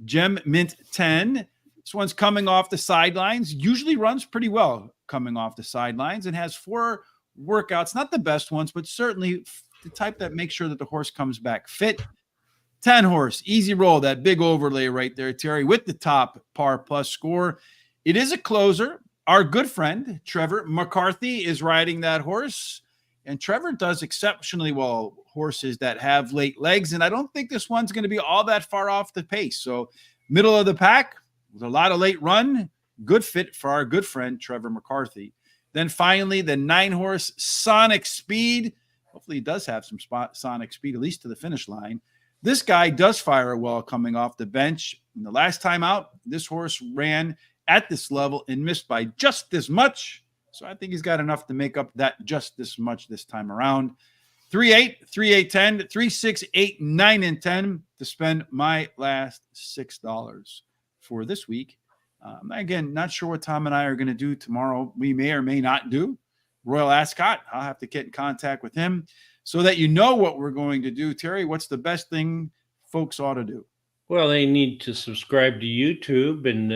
Gem Mint 10. This one's coming off the sidelines, usually runs pretty well coming off the sidelines, and has 4 workouts, not the best ones, but certainly the type that makes sure that the horse comes back fit. 10 horse, Easy Roll, that big overlay right there, Terry, with the top par plus score. It is a closer. Our good friend, Trevor McCarthy, is riding that horse. And Trevor does exceptionally well horses that have late legs. And I don't think this one's going to be all that far off the pace. So middle of the pack with a lot of late run. Good fit for our good friend, Trevor McCarthy. Then finally, the 9 horse, Sonic Speed. Hopefully he does have some Sonic Speed, at least to the finish line. This guy does fire well coming off the bench. And the last time out, this horse ran at this level and missed by just this much. So I think he's got enough to make up that just this much this time around. 3-8, 3-8, 10, 3-6, 8, 9, and 10 to spend my last $6 for this week. Again, not sure what Tom and I are going to do tomorrow. We may or may not do Royal Ascot. I'll have to get in contact with him so that you know what we're going to do. Terry, what's the best thing folks ought to do? Well, they need to subscribe to YouTube and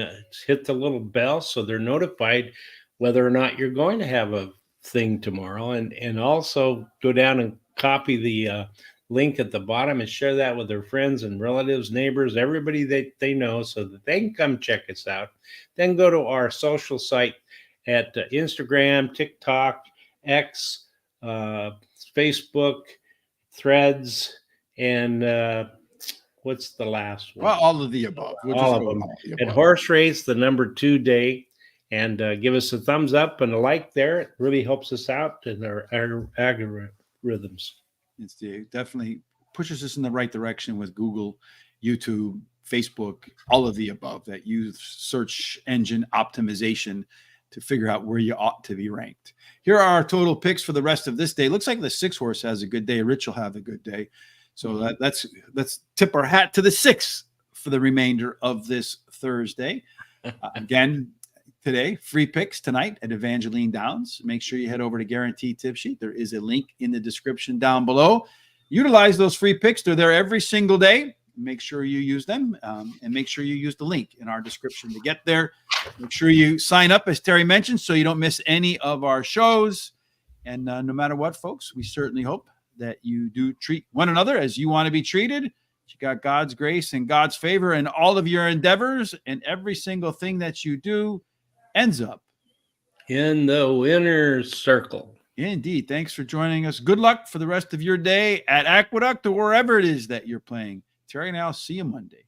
hit the little bell so they're notified whether or not you're going to have a thing tomorrow. And also go down and copy the link at the bottom and share that with their friends and relatives, neighbors, everybody that they know so that they can come check us out. Then go to our social site at Instagram, TikTok, X, Facebook, Threads, and what's the last one? Well, all of the above. All of them. At Horse Race, the number 2 day. And give us a thumbs up and a like there. It really helps us out in our algorithms. It definitely pushes us in the right direction with Google, YouTube, Facebook, all of the above, that use search engine optimization to figure out where you ought to be ranked. Here are our total picks for the rest of this day. Looks like the 6 horse has a good day. Rich will have a good day. So let's tip our hat to the 6 for the remainder of this Thursday. Again, today, free picks tonight at Evangeline Downs. Make sure you head over to Guaranteed Tip Sheet. There is a link in the description down below. Utilize those free picks. They're there every single day. make sure you use them, and make sure you use the link in our description to get there. Make sure you sign up, as Terry mentioned, so you don't miss any of our shows. And no matter what, folks, we certainly hope that you do treat one another as you want to be treated. You got God's grace and God's favor in all of your endeavors, and every single thing that you do ends up in the winner's circle. Indeed. Thanks for joining us. Good luck for the rest of your day at Aqueduct or wherever it is that you're playing. Terry and I'll see you Monday.